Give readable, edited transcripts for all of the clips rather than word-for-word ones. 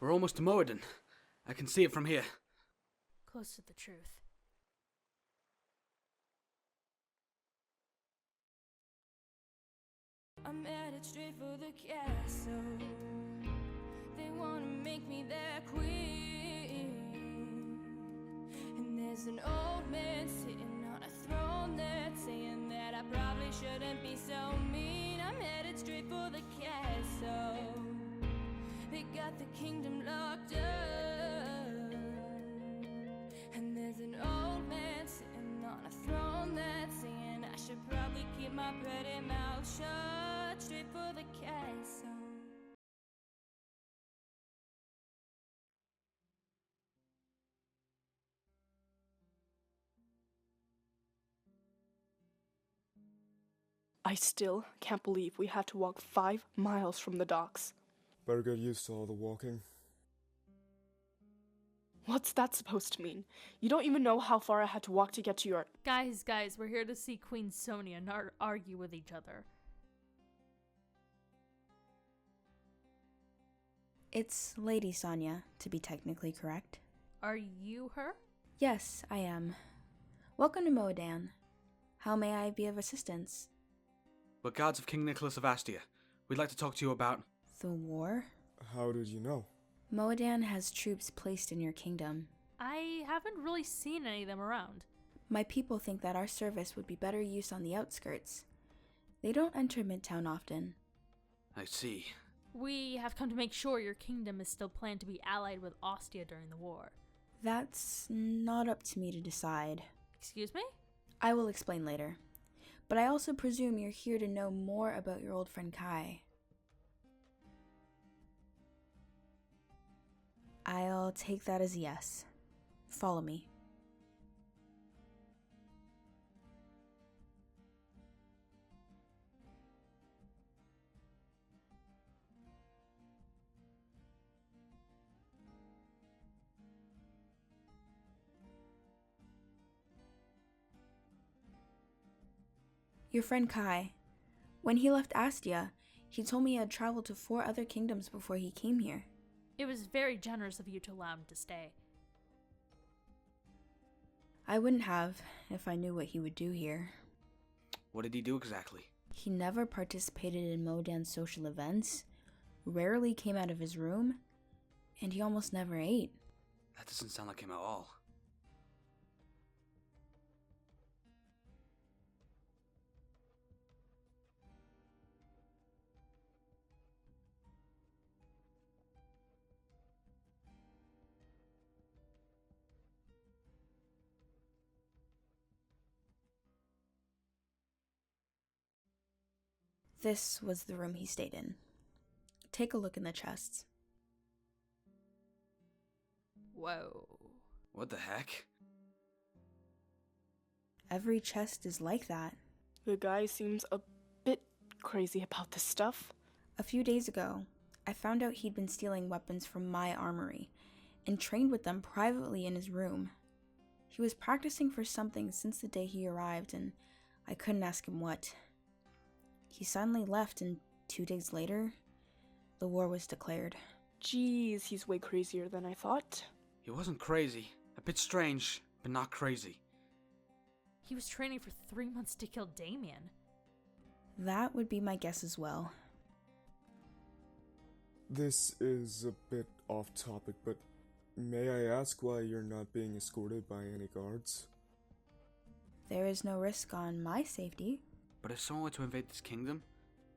We're almost to Moadan. I can see it from here. Close to the truth. I'm headed straight for the castle. They wanna make me their queen. And there's an old man sitting on a throne there, saying that I probably shouldn't be so mean. I'm headed straight for the castle. They got the kingdom locked up. And there's an old man sitting on a throne that's saying I should probably keep my pretty mouth shut. Straight for the castle. I still can't believe we had to walk 5 miles from the docks. Better get used to all the walking. What's that supposed to mean? You don't even know how far I had to walk to get to your... Guys, we're here to see Queen Sonia, not argue with each other. It's Lady Sonia, to be technically correct. Are you her? Yes, I am. Welcome to Moadan. How may I be of assistance? We're guards of King Nicholas of Astia. We'd like to talk to you about... The war? How did you know? Moadan has troops placed in your kingdom. I haven't really seen any of them around. My people think that our service would be better used on the outskirts. They don't enter Midtown often. I see. We have come to make sure your kingdom is still planned to be allied with Ostia during the war. That's not up to me to decide. Excuse me? I will explain later. But I also presume you're here to know more about your old friend Kai. I'll take that as a yes. Follow me. Your friend Kai. When he left Astia, he told me he had traveled to 4 other kingdoms before he came here. It was very generous of you to allow him to stay. I wouldn't have if I knew what he would do here. What did he do exactly? He never participated in Moadan's social events, rarely came out of his room, and he almost never ate. That doesn't sound like him at all. This was the room he stayed in. Take a look in the chests. Whoa. What the heck? Every chest is like that. The guy seems a bit crazy about this stuff. A few days ago, I found out he'd been stealing weapons from my armory and trained with them privately in his room. He was practicing for something since the day he arrived, and I couldn't ask him what. He suddenly left, and 2 days later, the war was declared. Jeez, he's way crazier than I thought. He wasn't crazy. A bit strange, but not crazy. He was training for 3 months to kill Damien. That would be my guess as well. This is a bit off topic, but may I ask why you're not being escorted by any guards? There is no risk on my safety. But if someone were to invade this kingdom,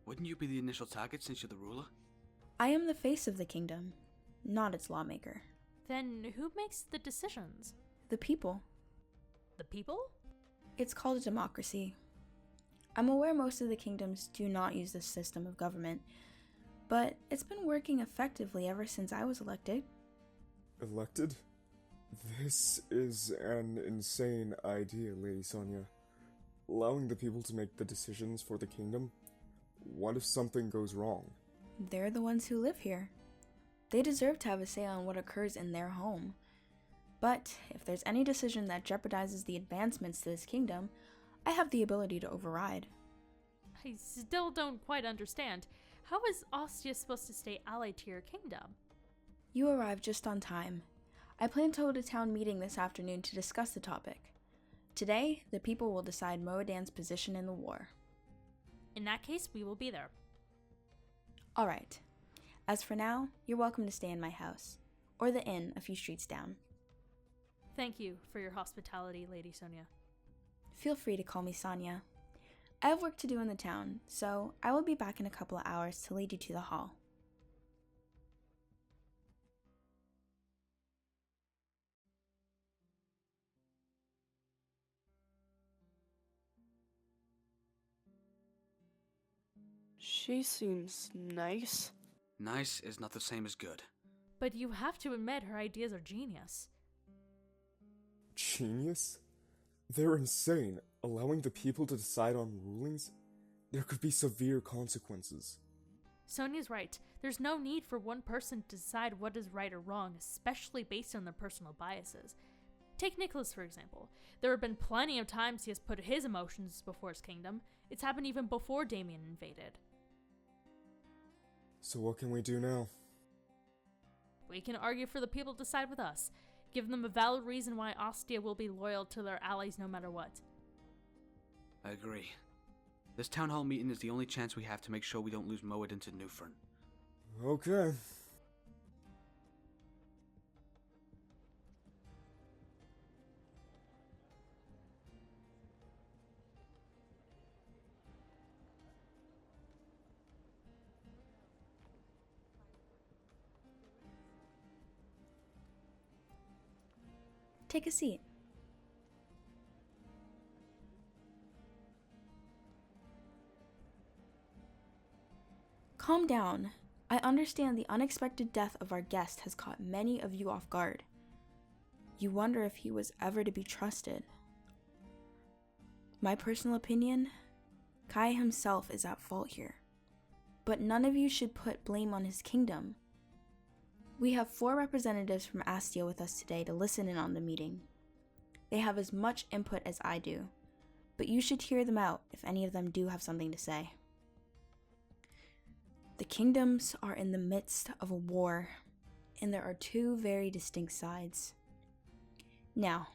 wouldn't you be the initial target since you're the ruler? I am the face of the kingdom, not its lawmaker. Then who makes the decisions? The people. The people? It's called a democracy. I'm aware most of the kingdoms do not use this system of government, but it's been working effectively ever since I was elected. Elected? This is an insane idea, Lady Sonia. Allowing the people to make the decisions for the kingdom? What if something goes wrong? They're the ones who live here. They deserve to have a say on what occurs in their home. But if there's any decision that jeopardizes the advancements to this kingdom, I have the ability to override. I still don't quite understand. How is Ostia supposed to stay allied to your kingdom? You arrived just on time. I plan to hold a town meeting this afternoon to discuss the topic. Today, the people will decide Moadan's position in the war. In that case, we will be there. Alright. As for now, you're welcome to stay in my house, or the inn a few streets down. Thank you for your hospitality, Lady Sonia. Feel free to call me Sonia. I have work to do in the town, so I will be back in a couple of hours to lead you to the hall. She seems nice. Nice is not the same as good. But you have to admit her ideas are genius. Genius? They're insane. Allowing the people to decide on rulings? There could be severe consequences. Sonia's right. There's no need for one person to decide what is right or wrong, especially based on their personal biases. Take Nicholas, for example. There have been plenty of times he has put his emotions before his kingdom. It's happened even before Damien invaded. So what can we do now? We can argue for the people to side with us. Give them a valid reason why Ostia will be loyal to their allies no matter what. I agree. This town hall meeting is the only chance we have to make sure we don't lose Moadan to Newfront. Okay. Take a seat. Calm down. I understand the unexpected death of our guest has caught many of you off guard. You wonder if he was ever to be trusted. My personal opinion, Kai himself is at fault here. But none of you should put blame on his kingdom. We have 4 representatives from Astia with us today to listen in on the meeting. They have as much input as I do, but you should hear them out if any of them do have something to say. The kingdoms are in the midst of a war, and there are 2 very distinct sides. Now,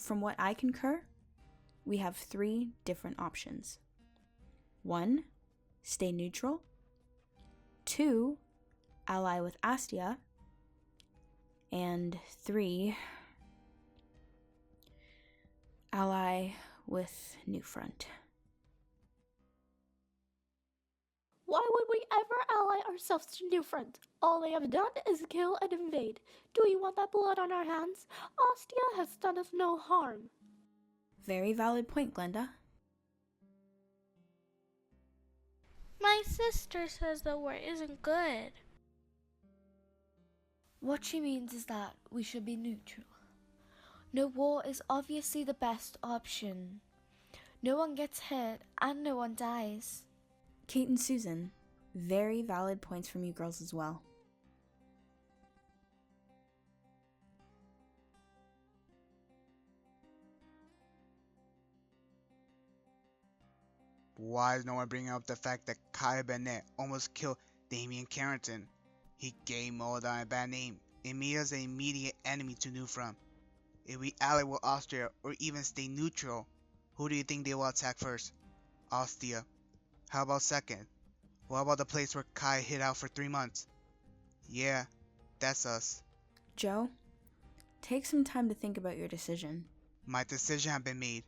from what I concur, we have 3 different options. 1, stay neutral. 2, ally with Astia. And 3, ally with Newfront. Why would we ever ally ourselves to Newfront? All they have done is kill and invade. Do we want that blood on our hands? Ostia has done us no harm. Very valid point, Glenda. My sister says the war isn't good. What she means is that we should be neutral. No war is obviously the best option. No one gets hurt and no one dies. Kate and Susan, very valid points from you girls as well. Why is no one bringing up the fact that Kai Bennett almost killed Damien Carrington? He gave Moadan a bad name, and made us an immediate enemy to Newfront. If we ally with Austria or even stay neutral, who do you think they will attack first? Ostia. How about second? What about the place where Kai hid out for 3 months? Yeah, that's us. Joe, take some time to think about your decision. My decision has been made.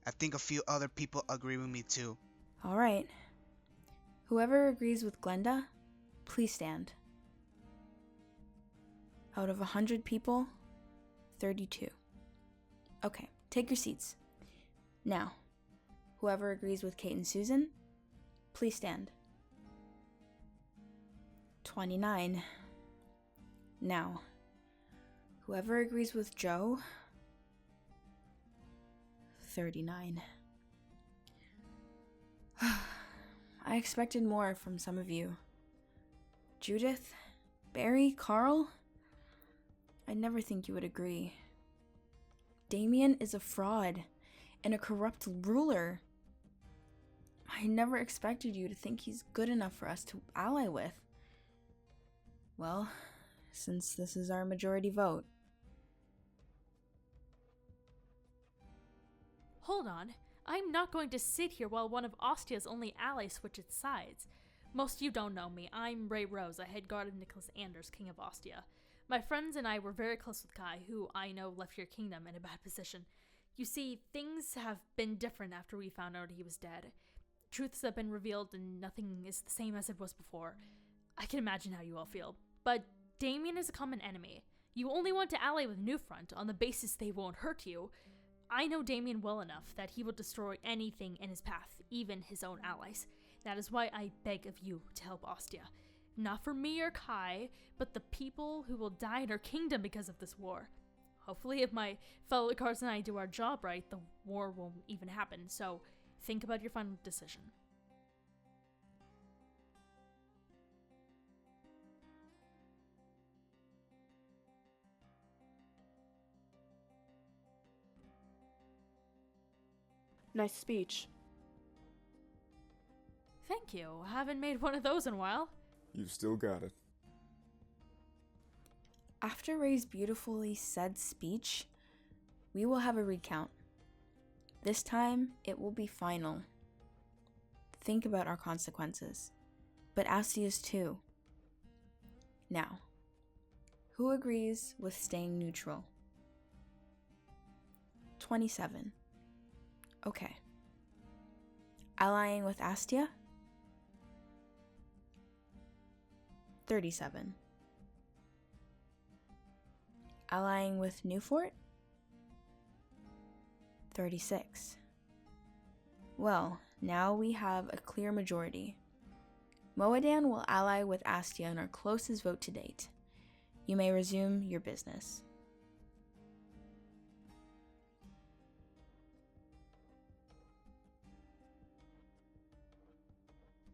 I think a few other people agree with me too. Alright. Whoever agrees with Glenda, please stand. Out of 100 people, 32. Okay, take your seats. Now, whoever agrees with Kate and Susan, please stand. 29. Now, whoever agrees with Joe, 39. I expected more from some of you. Judith, Barry, Carl, I'd never think you would agree. Damien is a fraud and a corrupt ruler. I never expected you to think he's good enough for us to ally with. Well, since this is our majority vote. Hold on. I'm not going to sit here while one of Ostia's only allies switches sides. Most of you don't know me. I'm Ray Rose, a head guard of Nicholas Anders, King of Ostia. My friends and I were very close with Kai, who I know left your kingdom in a bad position. You see, things have been different after we found out he was dead. Truths have been revealed and nothing is the same as it was before. I can imagine how you all feel. But Damien is a common enemy. You only want to ally with Newfront on the basis they won't hurt you. I know Damien well enough that he will destroy anything in his path, even his own allies. That is why I beg of you to help Ostia. Not for me or Kai, but the people who will die in our kingdom because of this war. Hopefully, if my fellow guards and I do our job right, the war won't even happen, so think about your final decision. Nice speech. Thank you. Haven't made one of those in a while. You've still got it. After Ray's beautifully said speech, we will have a recount. This time, it will be final. Think about our consequences, but Astia's too. Now, who agrees with staying neutral? 27. Okay. Allying with Astia? 37. Allying with Newfort? 36. Well, now we have a clear majority. Moadan will ally with Astia in our closest vote to date. You may resume your business.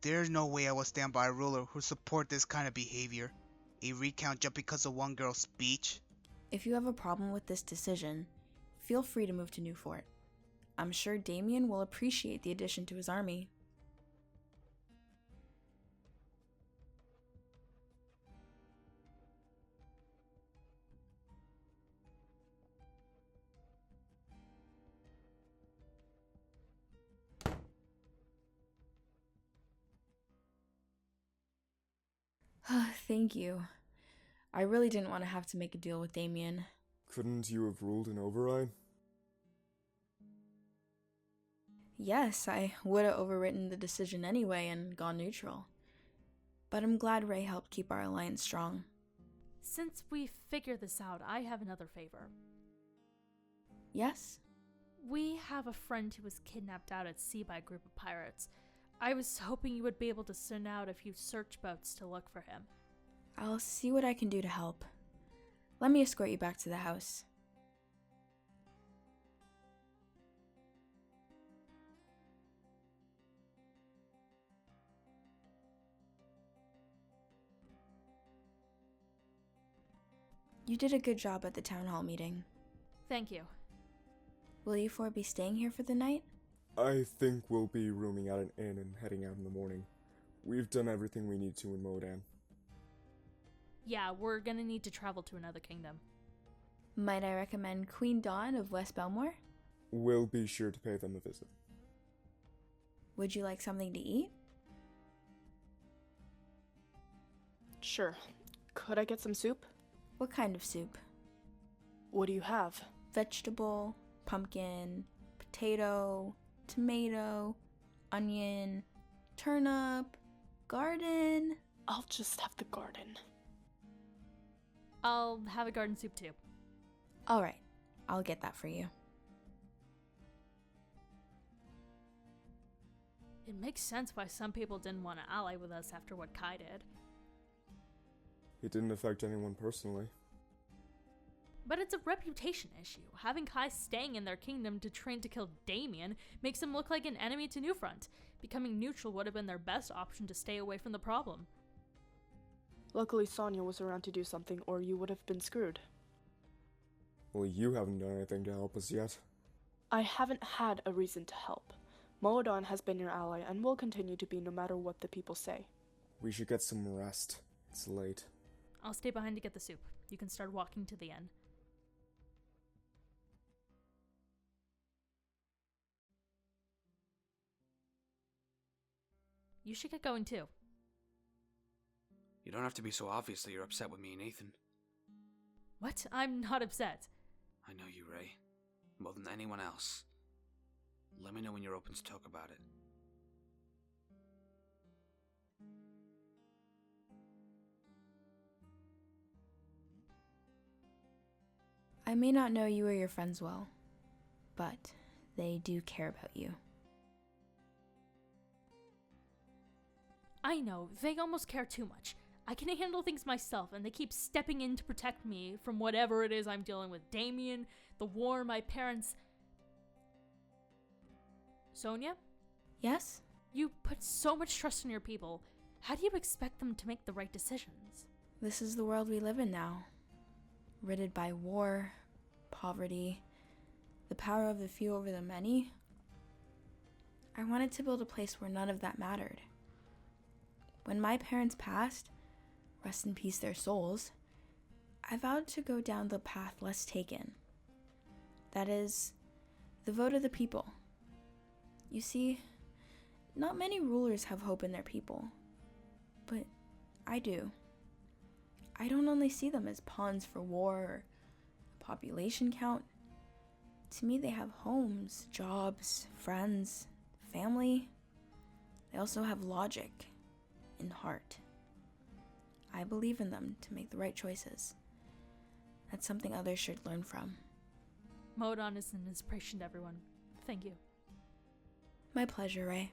There's no way I will stand by a ruler who support this kind of behavior. A recount just because of one girl's speech? If you have a problem with this decision, feel free to move to Newfort. I'm sure Damien will appreciate the addition to his army. Thank you. I really didn't want to have to make a deal with Damien. Couldn't you have ruled an override? Yes, I would have overwritten the decision anyway and gone neutral. But I'm glad Ray helped keep our alliance strong. Since we figured this out, I have another favor. Yes? We have a friend who was kidnapped out at sea by a group of pirates. I was hoping you would be able to send out a few search boats to look for him. I'll see what I can do to help. Let me escort you back to the house. You did a good job at the town hall meeting. Thank you. Will you four be staying here for the night? I think we'll be rooming at an inn and heading out in the morning. We've done everything we need to in Moadan. Yeah, we're gonna need to travel to another kingdom. Might I recommend Queen Dawn of West Belmore? We'll be sure to pay them a visit. Would you like something to eat? Sure. Could I get some soup? What kind of soup? What do you have? Vegetable, pumpkin, potato, tomato, onion, turnip, garden. I'll just have the garden. I'll have a garden soup too. Alright, I'll get that for you. It makes sense why some people didn't want to ally with us after what Kai did. It didn't affect anyone personally. But it's a reputation issue. Having Kai staying in their kingdom to train to kill Damien makes him look like an enemy to Newfront. Becoming neutral would have been their best option to stay away from the problem. Luckily, Sonia was around to do something, or you would have been screwed. Well, you haven't done anything to help us yet. I haven't had a reason to help. Moadan has been your ally and will continue to be no matter what the people say. We should get some rest. It's late. I'll stay behind to get the soup. You can start walking to the inn. You should get going too. You don't have to be so obvious that you're upset with me and Ethan. What? I'm not upset. I know you, Ray. More than anyone else. Let me know when you're open to talk about it. I may not know you or your friends well, but they do care about you. I know, they almost care too much. I can handle things myself, and they keep stepping in to protect me from whatever it is I'm dealing with. Damien, the war, my parents. Sonia? Yes? You put so much trust in your people. How do you expect them to make the right decisions? This is the world we live in now. Riddled by war, poverty, the power of the few over the many. I wanted to build a place where none of that mattered. When my parents passed, rest in peace their souls, I vowed to go down the path less taken. That is, the vote of the people. You see, not many rulers have hope in their people, but I do. I don't only see them as pawns for war or a population count. To me, they have homes, jobs, friends, family. They also have logic and heart. I believe in them to make the right choices. That's something others should learn from. Moadan is an inspiration to everyone. Thank you. My pleasure, Ray.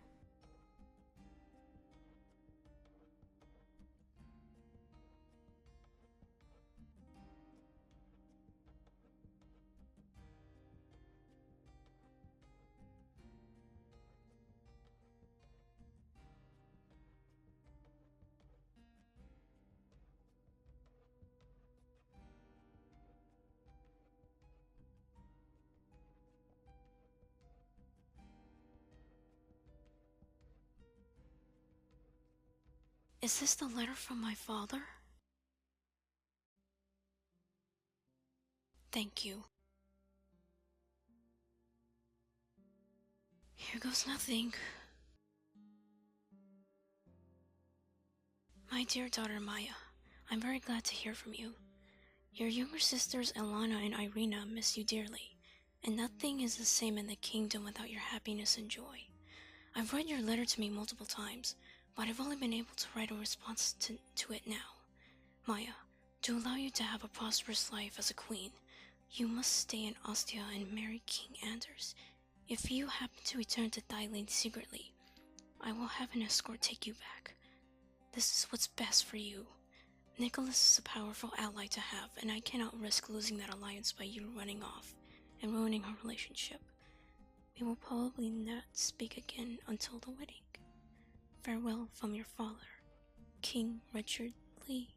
Is this the letter from my father? Thank you. Here goes nothing. My dear daughter Miyah, I'm very glad to hear from you. Your younger sisters Elana and Irina miss you dearly, and nothing is the same in the kingdom without your happiness and joy. I've read your letter to me multiple times, but I've only been able to write a response to it now. Miyah, to allow you to have a prosperous life as a queen, you must stay in Ostia and marry King Anders. If you happen to return to Thailand secretly, I will have an escort take you back. This is what's best for you. Nicholas is a powerful ally to have, and I cannot risk losing that alliance by you running off and ruining our relationship. We will probably not speak again until the wedding. Farewell from your father, King Richard Lee.